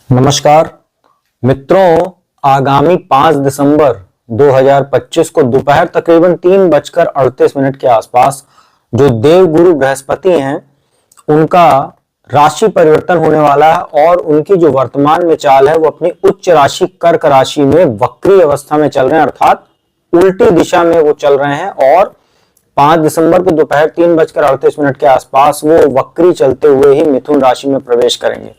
नमस्कार मित्रों, आगामी 5 दिसंबर 2025 को दोपहर तकरीबन 3:38 के आसपास जो देवगुरु बृहस्पति हैं उनका राशि परिवर्तन होने वाला है और उनकी जो वर्तमान में चाल है वो अपनी उच्च राशि कर्क राशि में वक्री अवस्था में चल रहे हैं, अर्थात उल्टी दिशा में वो चल रहे हैं और 5 दिसंबर को दोपहर 3:38 के आसपास वो वक्री चलते हुए ही मिथुन राशि में प्रवेश करेंगे।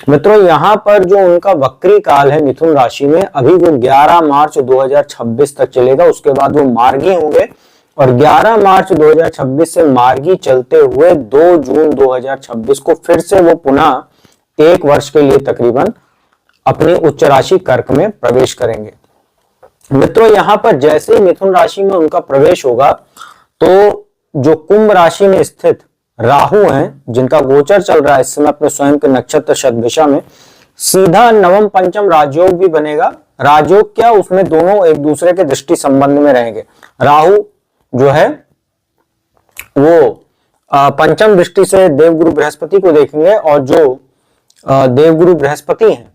मित्रों, यहाँ पर जो उनका वक्री काल है मिथुन राशि में, अभी वो 11 मार्च 2026 तक चलेगा। उसके बाद वो मार्गी होंगे और 11 मार्च 2026 से मार्गी चलते हुए 2 जून 2026 को फिर से वो पुनः 1 वर्ष के लिए तकरीबन अपनी उच्च राशि कर्क में प्रवेश करेंगे। मित्रों, यहाँ पर जैसे ही मिथुन राशि में उनका प्रवेश होगा तो जो कुंभ राशि में स्थित राहु हैं, जिनका गोचर चल रहा है इस समय अपने स्वयं के नक्षत्र शतभिषा में, सीधा नवम पंचम राजयोग भी बनेगा। राजयोग क्या, उसमें दोनों एक दूसरे के दृष्टि संबंध में रहेंगे। राहु जो है वो पंचम दृष्टि से देवगुरु बृहस्पति को देखेंगे और जो देवगुरु बृहस्पति हैं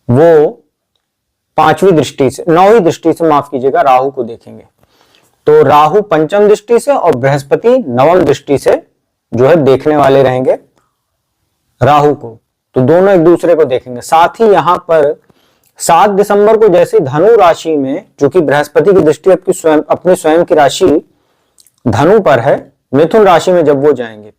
वो 5वीं दृष्टि से, 9वीं दृष्टि से, माफ कीजिएगा, राहु को देखेंगे। तो राहु पंचम दृष्टि से और बृहस्पति नवम दृष्टि से जो है देखने वाले रहेंगे राहु को, तो दोनों एक दूसरे को देखेंगे। साथ ही यहां पर 7 दिसंबर को जैसे धनु राशि में, जो कि बृहस्पति की दृष्टि अपनी स्वयं की राशि धनु पर है, मिथुन राशि में जब वो जाएंगे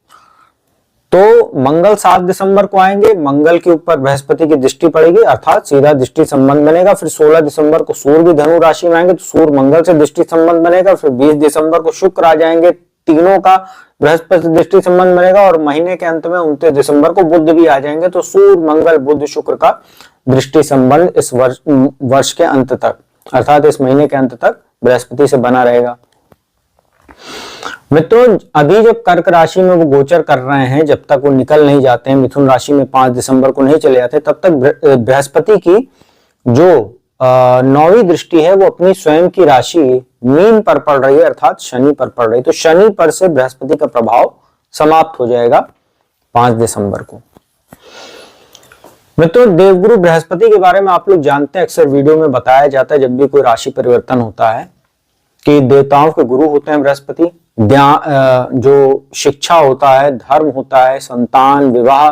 तो मंगल 7 दिसंबर को आएंगे। मंगल के ऊपर बृहस्पति की दृष्टि पड़ेगी, अर्थात सीधा दृष्टि संबंध बनेगा। फिर 16 दिसंबर को सूर्य भी धनु राशि में आएंगे तो सूर्य मंगल से दृष्टि संबंध बनेगा। फिर 20 दिसंबर को शुक्र आ जाएंगे, तीनों का बृहस्पति दृष्टि संबंध बनेगा और महीने के अंत में 29 दिसंबर को बुध भी आ जाएंगे। तो सूर्य मंगल बुध शुक्र का दृष्टि संबंध इस वर्ष के अंत तक, अर्थात इस महीने के अंत तक बृहस्पति से बना रहेगा। मित्रों, अभी जब कर्क राशि में वो गोचर कर रहे हैं, जब तक वो निकल नहीं जाते हैं मिथुन राशि में, 5 दिसंबर को नहीं चले जाते, तब तक बृहस्पति की जो 9वीं दृष्टि है वो अपनी स्वयं की राशि मीन पर पड़ रही है, अर्थात शनि पर पड़ रही है। तो शनि पर से बृहस्पति का प्रभाव समाप्त हो जाएगा 5 दिसंबर को। मित्रों, देवगुरु बृहस्पति के बारे में आप लोग जानते हैं, अक्सर वीडियो में बताया जाता है जब भी कोई राशि परिवर्तन होता है कि देवताओं के गुरु होते हैं बृहस्पति। जो शिक्षा होता है, धर्म होता है, संतान, विवाह,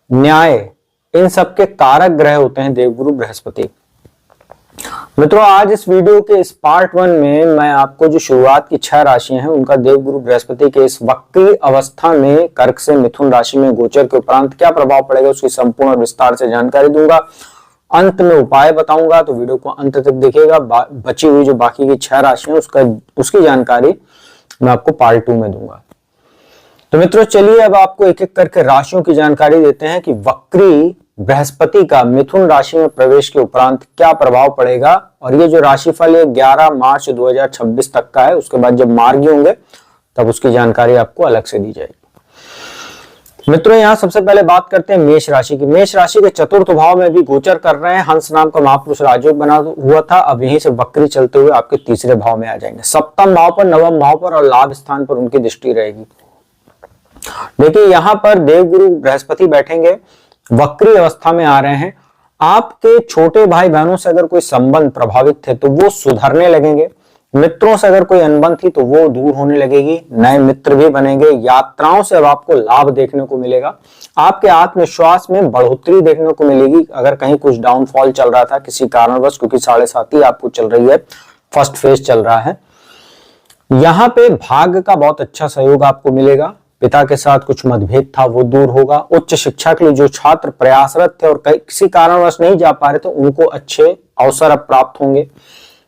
न्याय, इन सब के कारक ग्रह होते हैं देवगुरु बृहस्पति। मित्रों, आज इस वीडियो के इस पार्ट 1 में मैं आपको जो शुरुआत की 6 राशियां हैं उनका देवगुरु बृहस्पति के इस वक्री अवस्था में कर्क से मिथुन राशि में गोचर के उपरांत क्या प्रभाव पड़ेगा उसकी संपूर्ण और विस्तार से जानकारी दूंगा। अंत में उपाय बताऊंगा, तो वीडियो को अंत तक देखिएगा। बची हुई जो बाकी की 6 राशियां उसकी जानकारी मैं आपको पार्ट 2 में दूंगा। तो मित्रों, चलिए अब आपको एक एक करके राशियों की जानकारी देते हैं कि वक्री बृहस्पति का मिथुन राशि में प्रवेश के उपरांत क्या प्रभाव पड़ेगा। और ये जो राशिफल है 11 मार्च 2026 तक का है, उसके बाद जब मार्गी होंगे तब उसकी जानकारी आपको अलग से दी जाएगी। मित्रों, यहाँ सबसे पहले बात करते हैं मेष राशि की। मेष राशि के चतुर्थ भाव में भी गोचर कर रहे हैं। हंस नाम का महापुरुष राजयोग बना हुआ था, अब यहीं से वक्री चलते हुए आपके तीसरे भाव में आ जाएंगे। सप्तम भाव पर, नवम भाव पर और लाभ स्थान पर उनकी दृष्टि रहेगी। देखिए, यहाँ पर देवगुरु बृहस्पति बैठेंगे, वक्री अवस्था में आ रहे हैं। आपके छोटे भाई बहनों से अगर कोई संबंध प्रभावित थे तो वो सुधरने लगेंगे। मित्रों से अगर कोई अनबन थी तो वो दूर होने लगेगी, नए मित्र भी बनेंगे। यात्राओं से अब आपको लाभ देखने को मिलेगा। आपके आत्मविश्वास में बढ़ोतरी देखने को मिलेगी। अगर कहीं कुछ डाउनफॉल चल रहा था किसी कारणवश, क्योंकि 7.5 आपको चल रही है, फर्स्ट फेज चल रहा है, यहाँ पे भाग्य का बहुत अच्छा सहयोग आपको मिलेगा। पिता के साथ कुछ मतभेद था वो दूर होगा। उच्च शिक्षा के लिए जो छात्र प्रयासरत थे और किसी कारणवश नहीं जा पा रहे थे, उनको अच्छे अवसर अब प्राप्त होंगे।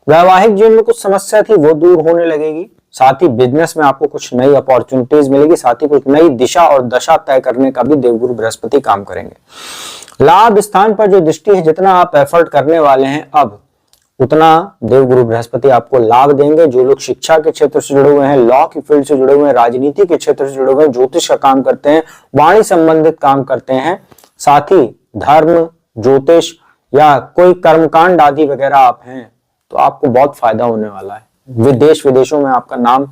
वैवाहिक जीवन में कुछ समस्या थी वो दूर होने लगेगी। साथ ही बिजनेस में आपको कुछ नई अपॉर्चुनिटीज मिलेगी। साथ ही कुछ नई दिशा और दशा तय करने का भी देवगुरु बृहस्पति काम करेंगे। लाभ स्थान पर जो दृष्टि है, जितना आप एफर्ट करने वाले हैं अब उतना देवगुरु बृहस्पति आपको लाभ देंगे। जो लोग शिक्षा के क्षेत्र से जुड़े हुए हैं, लॉ की फील्ड से जुड़े हुए हैं, राजनीति के क्षेत्र से जुड़े हुए हैं, ज्योतिष का काम करते हैं, वाणी संबंधित काम करते हैं, साथ ही धर्म, ज्योतिष या कोई कर्मकांड आदि वगैरह आप हैं, तो आपको बहुत फायदा होने वाला है। विदेश विदेशों में आपका नाम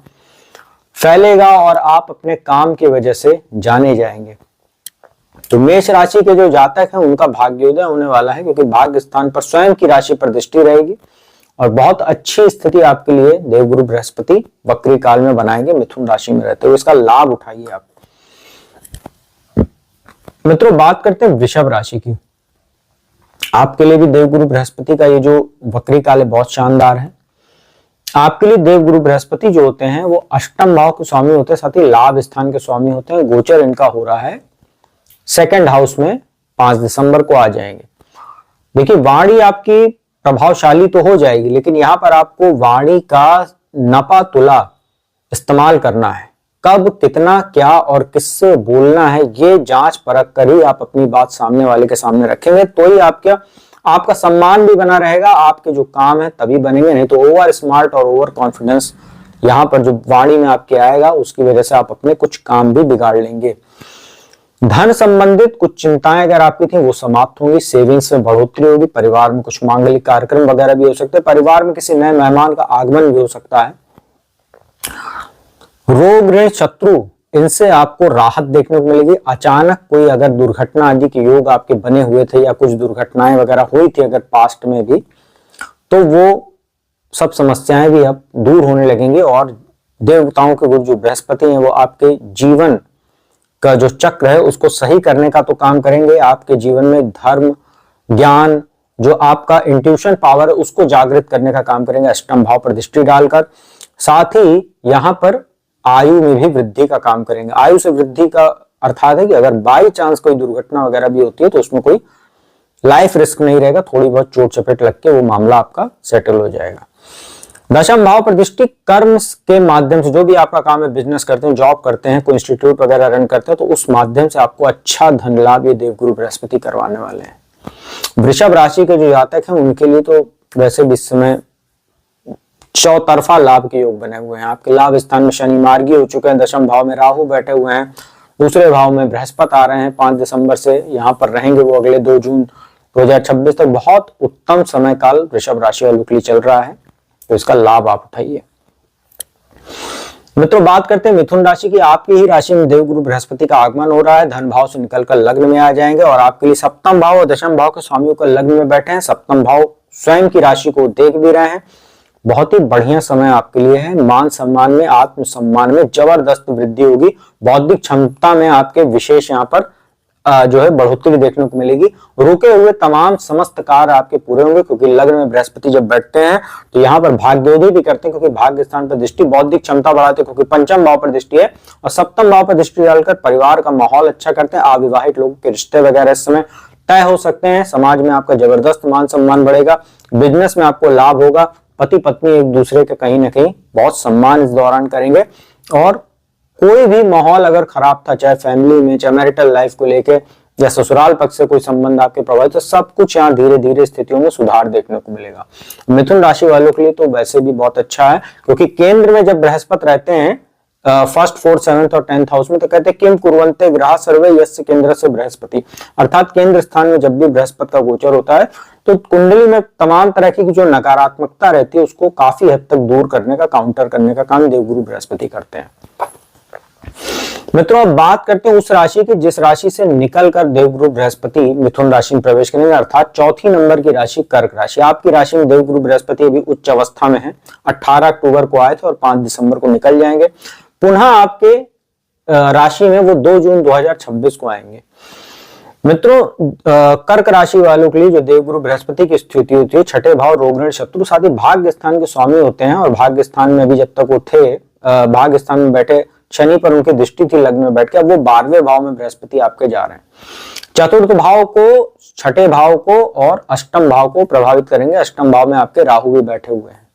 फैलेगा और आप अपने काम की वजह से जाने जाएंगे। तो मेष राशि के जो जातक हैं उनका भाग्योदय होने वाला है, क्योंकि भाग्य स्थान पर स्वयं की राशि पर दृष्टि रहेगी और बहुत अच्छी स्थिति आपके लिए देवगुरु बृहस्पति वक्री काल में बनाएंगे मिथुन राशि में रहते हुए। इसका लाभ उठाइए आप। मित्रों, बात करते हैं वृषभ राशि की। आपके लिए भी देवगुरु बृहस्पति का ये जो वक्री काल है बहुत शानदार है। आपके लिए देवगुरु बृहस्पति जो होते हैं वो अष्टम भाव के स्वामी होते हैं, साथ ही लाभ स्थान के स्वामी होते हैं। गोचर इनका हो रहा है सेकंड हाउस में, 5 दिसंबर को आ जाएंगे। देखिए, वाणी आपकी प्रभावशाली तो हो जाएगी, लेकिन यहां पर आपको वाणी का नपा तुला इस्तेमाल करना है। कब, कितना, क्या और किससे बोलना है, ये जांच परख कर ही आप अपनी बात सामने वाले के सामने रखेंगे, तो ही आपका सम्मान भी बना रहेगा, आपके जो काम है तभी बनेंगे। नहीं तो ओवर स्मार्ट और ओवर कॉन्फिडेंस यहां पर जो वाणी में आपके आएगा, उसकी वजह से आप अपने कुछ काम भी बिगाड़ लेंगे। धन संबंधित कुछ चिंताएं अगर आपकी थी वो समाप्त होंगी, सेविंग्स में बढ़ोतरी होगी, परिवार में कुछ मांगलिक कार्यक्रम वगैरह भी हो सकते हैं, परिवार में किसी नए मेहमान का आगमन भी हो सकता है। रोग, ऋण, शत्रु, इनसे आपको राहत देखने को मिलेगी। अचानक कोई अगर दुर्घटना आदि के योग आपके बने हुए थे या कुछ दुर्घटनाएं वगैरह हुई थी अगर पास्ट में भी, तो वो सब समस्याएं भी अब दूर होने लगेंगी और देवताओं के गुरु जो बृहस्पति हैं वो आपके जीवन का जो चक्र है उसको सही करने का तो काम करेंगे। आपके जीवन में धर्म, ज्ञान, जो आपका इंट्यूशन पावर है उसको जागृत करने का काम करेंगे अष्टम भाव पर दृष्टि डालकर। साथ ही यहाँ पर आयु में भी वृद्धि का काम करेंगे। आयु से वृद्धि का अर्थात है कि अगर बाई चांस कोई दुर्घटना वगैरह भी होती है तो उसमें कोई लाइफ रिस्क नहीं रहेगा, थोड़ी बहुत चोट चपेट लग के वो मामला आपका सेटल हो जाएगा। दशम भाव पर दृष्टि, कर्म के माध्यम से जो भी आपका काम है, बिजनेस करते हैं, जॉब करते हैं, कोई इंस्टीट्यूट वगैरह रन करते हैं, तो उस माध्यम से आपको अच्छा धन लाभ ये देवगुरु बृहस्पति करवाने वाले हैं। वृषभ राशि के जो जातक हैं उनके लिए तो वैसे भी इस समय चौतरफा लाभ के योग बने हुए हैं। आपके लाभ स्थान में शनि मार्गी हो चुके हैं, दशम भाव में राहु बैठे हुए हैं, दूसरे भाव में बृहस्पति आ रहे हैं, 5 दिसंबर से यहाँ पर रहेंगे वो अगले 2 जून 2026 तक। बहुत उत्तम समय काल वृषभ राशि वालों के लिए चल रहा है, तो इसका लाभ आप उठाइए। मित्रों, बात करते हैं मिथुन राशि की। आपकी ही राशि में देवगुरु बृहस्पति का आगमन हो रहा है, धन भाव से निकलकर लग्न में आ जाएंगे और आपके लिए सप्तम भाव और दशम भाव के स्वामियों का लग्न में बैठे हैं। सप्तम भाव स्वयं की राशि को देख भी रहे हैं। बहुत ही बढ़िया समय आपके लिए है। मान सम्मान में, आत्मसम्मान में जबरदस्त वृद्धि होगी। बौद्धिक क्षमता में आपके विशेष यहाँ पर जो है बढ़ोतरी देखने को मिलेगी। रुके हुए तमाम समस्त कार्य आपके पूरे होंगे, क्योंकि लग्न में बृहस्पति जब बैठते हैं तो यहाँ पर भाग्योदय भी करते हैं, क्योंकि भाग्य स्थान पर दृष्टि, बौद्धिक क्षमता बढ़ाते हैं क्योंकि पंचम भाव पर दृष्टि है, और सप्तम भाव पर दृष्टि डालकर परिवार का माहौल अच्छा करते हैं। अविवाहित लोगों के रिश्ते वगैरह इस समय तय हो सकते हैं। समाज में आपका जबरदस्त मान सम्मान बढ़ेगा। बिजनेस में आपको लाभ होगा। पति पत्नी एक दूसरे के कहीं ना कहीं बहुत सम्मान इस दौरान करेंगे। और कोई भी माहौल अगर खराब था, चाहे फैमिली में, चाहे मैरिटल लाइफ को लेके या ससुराल पक्ष से कोई संबंध आपके प्रभावित, तो सब कुछ यहाँ धीरे धीरे स्थितियों में सुधार देखने को मिलेगा। मिथुन राशि वालों के लिए तो वैसे भी बहुत अच्छा है, क्योंकि केंद्र में जब बृहस्पति रहते हैं फर्स्ट, 4th, 7th और 10th हाउस में, तो कहते हैं किम कुर्वन्ते ग्रह सर्वे यस्य केंद्र से बृहस्पति, अर्थात केंद्र स्थान में जब भी बृहस्पति का गोचर होता है तो कुंडली में तमाम तरह की जो नकारात्मकता रहती है उसको काफी हद तक दूर करने का, काउंटर करने का काम देवगुरु बृहस्पति करते हैं। मित्रों, अब बात करते हैं उस राशि की जिस राशि से निकलकर देवगुरु बृहस्पति मिथुन राशि में प्रवेश करेंगे, अर्थात चौथी नंबर की राशि कर्क राशि। आपकी राशि में देवगुरु बृहस्पति अभी उच्च अवस्था में है। 18 अक्टूबर को आए थे और 5 दिसंबर को निकल जाएंगे। पुनः आपके राशि में वो 2 जून 2026 को आएंगे। मित्रों, कर्क राशि वालों के लिए जो देवगुरु बृहस्पति की स्थिति होती है, छठे भाव, रोग, ऋण, शत्रु, साथ ही भाग्य स्थान के स्वामी होते हैं। और भाग्य स्थान में अभी जब तक वो थे, भाग्य स्थान में बैठे शनि पर उनकी दृष्टि थी लग्न में बैठ के, अब वो 12वें भाव में बृहस्पति आपके जा रहे हैं। चतुर्थ भाव को, छठे भाव को और अष्टम भाव को प्रभावित करेंगे। अष्टम भाव में आपके राहु भी बैठे हुए हैं।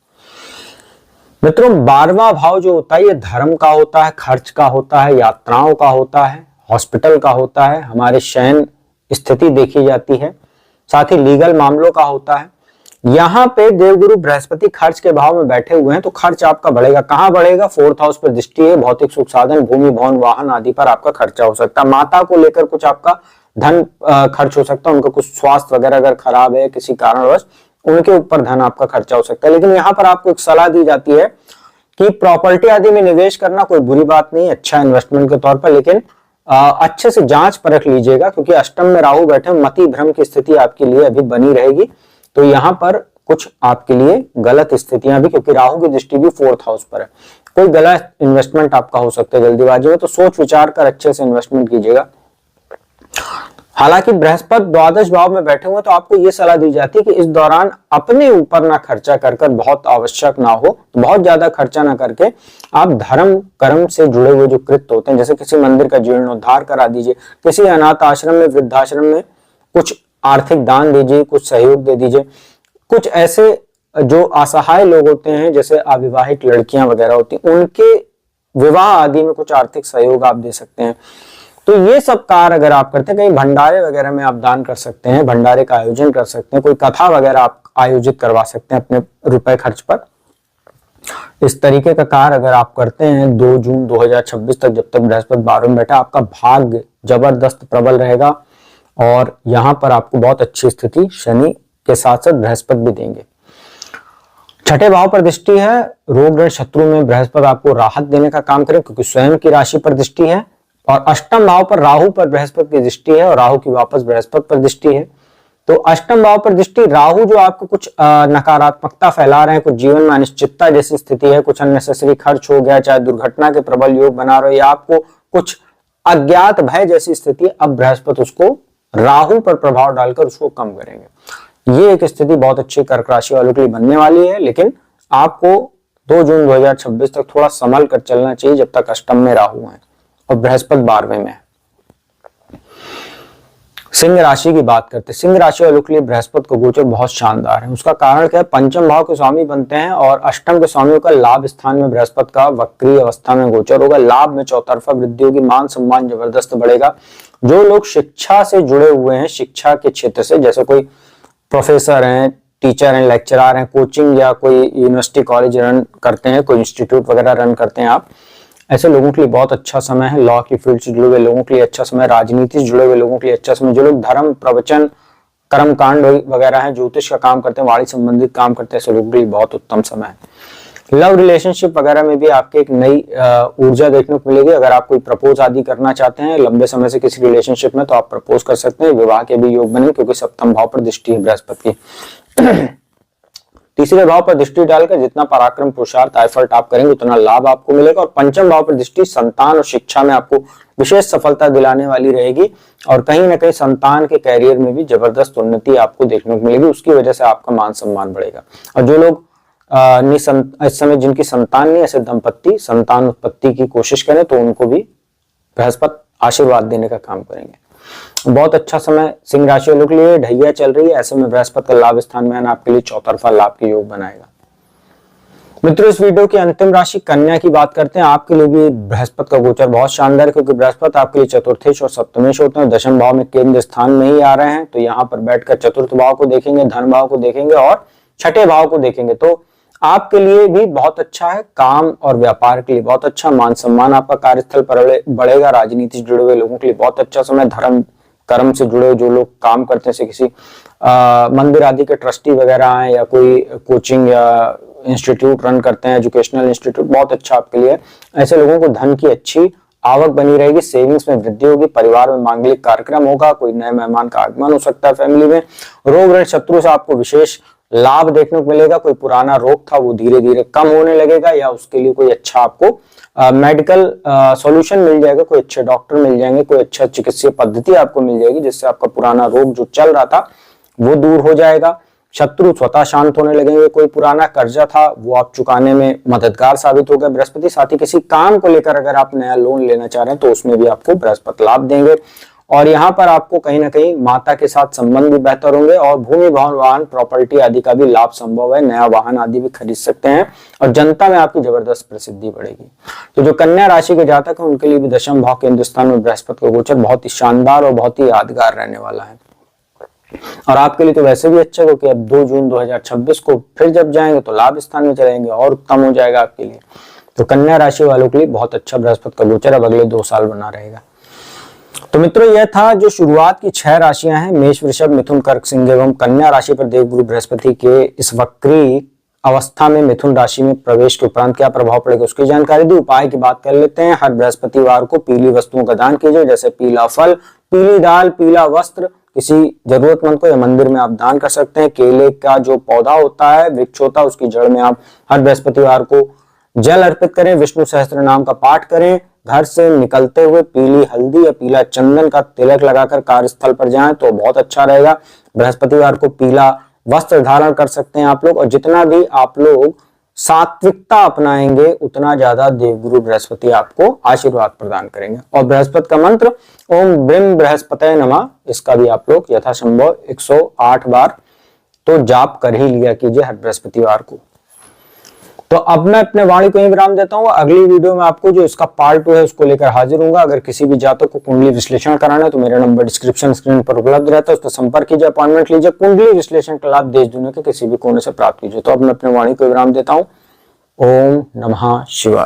मित्रों, 12वां भाव जो होता है ये धर्म का होता है, खर्च का होता है, यात्राओं का होता है, हॉस्पिटल का होता है, हमारे शयन स्थिति देखी जाती है, साथ ही लीगल मामलों का होता है। यहाँ पे देवगुरु बृहस्पति खर्च के भाव में बैठे हुए हैं, तो खर्च आपका बढ़ेगा। कहाँ बढ़ेगा? 4th हाउस पर दृष्टि है। भौतिक सुख साधन, भूमि, भवन, वाहन आदि पर आपका खर्चा हो सकता है। माता को लेकर कुछ आपका धन खर्च हो सकता है। उनका कुछ स्वास्थ्य वगैरह अगर खराब है किसी कारणवश, उनके ऊपर धन आपका खर्चा हो सकता है। लेकिन यहाँ पर आपको एक सलाह दी जाती है कि प्रॉपर्टी आदि में निवेश करना कोई बुरी बात नहीं, अच्छा इन्वेस्टमेंट के तौर पर, लेकिन अच्छे से जांच परख लीजिएगा, क्योंकि अष्टम में राहु बैठे मति भ्रम की स्थिति आपके लिए अभी बनी रहेगी। तो यहाँ पर कुछ आपके लिए गलत स्थितियां भी, क्योंकि राहु की दृष्टि भी 4th हाउस पर है, कोई गलत इन्वेस्टमेंट आपका हो सकता है जल्दीबाजी में, तो सोच विचार कर अच्छे से इन्वेस्टमेंट कीजिएगा। हालांकि बृहस्पति द्वादश भाव में बैठे हुए तो आपको यह सलाह दी जाती है कि इस दौरान अपने ऊपर ना खर्चा कर बहुत आवश्यक ना हो, बहुत ज्यादा खर्चा ना करके आप धर्म कर्म से जुड़े हुए जो कृत्य होते हैं, जैसे किसी मंदिर का जीर्णोद्धार करा दीजिए, किसी अनाथ आश्रम में वृद्धाश्रम में कुछ आर्थिक दान दीजिए, कुछ सहयोग दे दीजिए। कुछ ऐसे जो असहाय लोग होते हैं, जैसे अविवाहित लड़कियां वगैरह होती हैं, उनके विवाह आदि में कुछ आर्थिक सहयोग आप दे सकते हैं। तो ये सब कार्य अगर आप करते हैं, कहीं भंडारे वगैरह में आप दान कर सकते हैं, भंडारे का आयोजन कर सकते हैं, कोई कथा वगैरह आप आयोजित करवा सकते हैं अपने रुपए खर्च पर। इस तरीके का कार्य अगर आप करते हैं 2 जून 2026 तक, जब तक बृहस्पति 12 में बैठा, आपका भाग्य जबरदस्त प्रबल रहेगा और यहाँ पर आपको बहुत अच्छी स्थिति शनि के साथ साथ बृहस्पति भी देंगे। 6ठे भाव पर दृष्टि है, रोग ऋण शत्रु में बृहस्पति आपको राहत देने का काम करे, क्योंकि स्वयं की राशि पर दृष्टि है। और अष्टम भाव पर राहु पर बृहस्पति की दृष्टि है और राहु की वापस बृहस्पति पर दृष्टि है। तो अष्टम भाव पर दृष्टि, राहु जो आपको कुछ नकारात्मकता फैला रहे हैं, कुछ जीवन में अनिश्चितता जैसी स्थिति है, कुछ अननेसेसरी खर्च हो गया, चाहे दुर्घटना के प्रबल योग बना रहे हो या आपको कुछ अज्ञात भय जैसी स्थिति, अब बृहस्पति उसको राहु पर प्रभाव डालकर उसको कम करेंगे। ये एक स्थिति बहुत अच्छी कर्क राशि वालों के लिए बनने वाली है, लेकिन आपको 2 जून 2026 तक थोड़ा संभल कर चलना चाहिए, जब तक अष्टम में राहु है और बृहस्पति 12वें में है। सिंह राशि की बात करते हैं, सिंह राशि वालों के लिए बृहस्पति का गोचर बहुत शानदार है। उसका कारण क्या है, पंचम भाव के स्वामी बनते हैं और अष्टम के स्वामियों का लाभ स्थान में बृहस्पति का वक्री अवस्था में गोचर होगा। लाभ में चौतरफा वृद्धि होगी, मान सम्मान जबरदस्त बढ़ेगा। जो लोग शिक्षा से जुड़े हुए हैं, शिक्षा के क्षेत्र से, जैसे कोई प्रोफेसर हैं, टीचर हैं, लेक्चरर हैं, कोचिंग या कोई यूनिवर्सिटी कॉलेज रन करते हैं, कोई इंस्टीट्यूट वगैरह रन करते हैं आप, ऐसे लोगों के लिए बहुत अच्छा समय है। लॉ की फील्ड से जुड़े हुए लोगों के लिए अच्छा समय, राजनीति से जुड़े हुए लोगों के लिए अच्छा समय, जो लोग धर्म प्रवचन कर्म कांड वगैरह हैं, ज्योतिष का काम करते हैं, वाणी संबंधित काम करते हैं, ऐसे लोगों के लिए बहुत उत्तम समय है। लव रिलेशनशिप वगैरह में भी आपके एक नई ऊर्जा देखने को मिलेगी। अगर आप कोई प्रपोज आदि करना चाहते हैं लंबे समय से किसी रिलेशनशिप में, तो आप प्रपोज कर सकते हैं। विवाह के भी योग बने, क्योंकि सप्तम भाव पर दृष्टि है बृहस्पति की। तीसरे भाव पर दृष्टि डालकर जितना पराक्रम पुरुषार्थ एफर्ट आप करेंगे उतना लाभ आपको मिलेगा। और पंचम भाव पर दृष्टि संतान और शिक्षा में आपको विशेष सफलता दिलाने वाली रहेगी और कहीं ना कहीं संतान के कैरियर में भी जबरदस्त उन्नति आपको देखने को मिलेगी। उसकी वजह से आपका मान सम्मान बढ़ेगा। और जो लोग इस समय जिनकी संतान नहीं, ऐसे दंपत्ति संतान उत्पत्ति की कोशिश करें तो उनको भी बृहस्पति आशीर्वाद देने का काम करेंगे। बहुत अच्छा समय सिंह राशि वालों के लिए, ढैया चल रही है, ऐसे में बृहस्पति का लाभ स्थान में आपके लिए चौतरफा लाभ के योग बनाएगा। मित्रों, इस वीडियो की अंतिम राशि कन्या की बात करते हैं। आपके लिए भी बृहस्पति का गोचर बहुत शानदार है, क्योंकि बृहस्पति आपके लिए चतुर्थेश और सप्तमेश होते हैं, दशम भाव में केंद्र स्थान में ही आ रहे हैं। तो यहाँ पर बैठकर चतुर्थ भाव को देखेंगे, धन भाव को देखेंगे और 6ठे भाव को देखेंगे। तो आपके लिए भी बहुत अच्छा है, काम और व्यापार के लिए बहुत अच्छा, मान सम्मान आपका कार्यस्थल पर बढ़ेगा। राजनीति से जुड़े हुए लोगों के लिए बहुत अच्छा समय, धर्म कर्म से जुड़े जो लोग काम करते हैं, से किसी मंदिर आदि के ट्रस्टी वगैरह हैं या कोई कोचिंग या इंस्टीट्यूट रन करते हैं, एजुकेशनल इंस्टीट्यूट, बहुत अच्छा आपके लिए। ऐसे लोगों को धन की अच्छी आवक बनी रहेगी, सेविंग्स में वृद्धि होगी, परिवार में मांगलिक कार्यक्रम होगा, कोई नए मेहमान का आगमन हो सकता है फैमिली में। रोग ऋण शत्रु से आपको विशेष लाभ देखने को मिलेगा। कोई पुराना रोग था वो धीरे धीरे कम होने लगेगा या उसके लिए कोई अच्छा आपको मेडिकल सॉल्यूशन मिल जाएगा, कोई अच्छे डॉक्टर मिल जाएंगे, कोई अच्छा चिकित्सीय पद्धति आपको मिल जाएगी, जिससे आपका पुराना रोग जो चल रहा था वो दूर हो जाएगा। शत्रु स्वतः शांत होने लगेंगे। कोई पुराना कर्जा था वो आप चुकाने में मददगार साबित होगा बृहस्पति। साथ ही किसी काम को लेकर अगर आप नया लोन लेना चाह रहे हैं तो उसमें भी आपको बृहस्पति लाभ देंगे। और यहाँ पर आपको कहीं ना कहीं माता के साथ संबंध भी बेहतर होंगे और भूमि भवन वाहन प्रॉपर्टी आदि का भी लाभ संभव है। नया वाहन आदि भी खरीद सकते हैं और जनता में आपकी जबरदस्त प्रसिद्धि बढ़ेगी। तो जो कन्या राशि के जातक है उनके लिए भी दशम भाव के हिंदुस्तान में बृहस्पति का गोचर बहुत ही शानदार और बहुत ही यादगार रहने वाला है। और आपके लिए तो वैसे भी अच्छा, क्योंकि अब 2 जून 2026 को फिर जब जाएंगे तो लाभ स्थान में चलेंगे और उत्तम हो जाएगा आपके लिए। तो कन्या राशि वालों के लिए बहुत अच्छा बृहस्पति का गोचर अब अगले 2 साल बना रहेगा। तो मित्रों, यह था जो शुरुआत की 6 राशियां हैं, मेष वृषभ मिथुन कर्क सिंह एवं कन्या राशि पर देवगुरु बृहस्पति के इस वक्री अवस्था में मिथुन राशि में प्रवेश के उपरांत क्या प्रभाव पड़ेगा उसकी जानकारी दी। उपाय की बात कर लेते हैं। हर बृहस्पतिवार को पीली वस्तुओं का दान कीजिए, जैसे पीला फल, पीली दाल, पीला वस्त्र किसी जरूरतमंद को या मंदिर में आप दान कर सकते हैं। केले का जो पौधा होता है, वृक्ष होता है, उसकी जड़ में आप हर बृहस्पतिवार को जल अर्पित करें। विष्णु सहस्त्र नाम का पाठ करें। घर से निकलते हुए पीली हल्दी या पीला चंदन का तिलक लगाकर कार्यस्थल पर जाएं तो बहुत अच्छा रहेगा। बृहस्पतिवार को पीला वस्त्र धारण कर सकते हैं आप लोग। और जितना भी आप लोग सात्विकता अपनाएंगे उतना ज्यादा देवगुरु बृहस्पति आपको आशीर्वाद प्रदान करेंगे। और बृहस्पति का मंत्र ओम ब्रीम बृहस्पतये नमः, इसका भी आप लोग यथासंभव 108 बार तो जाप कर ही लिया कीजिए हर बृहस्पतिवार को। तो अब मैं अपने वाणी को यहीं विराम देता हूँ। अगली वीडियो में आपको जो इसका पार्ट 2 है उसको लेकर हाजिर हूंगा। अगर किसी भी जातक को कुंडली विश्लेषण कराना है तो मेरा नंबर डिस्क्रिप्शन स्क्रीन पर उपलब्ध रहता है, उस पर संपर्क कीजिए, अपॉइंटमेंट लीजिए। कुंडली विश्लेषण का लाभ देश दुनिया के किसी भी कोने से प्राप्त कीजिए। तो अब मैं अपने वाणी को विराम देता हूँ। ओम नमः शिवाय।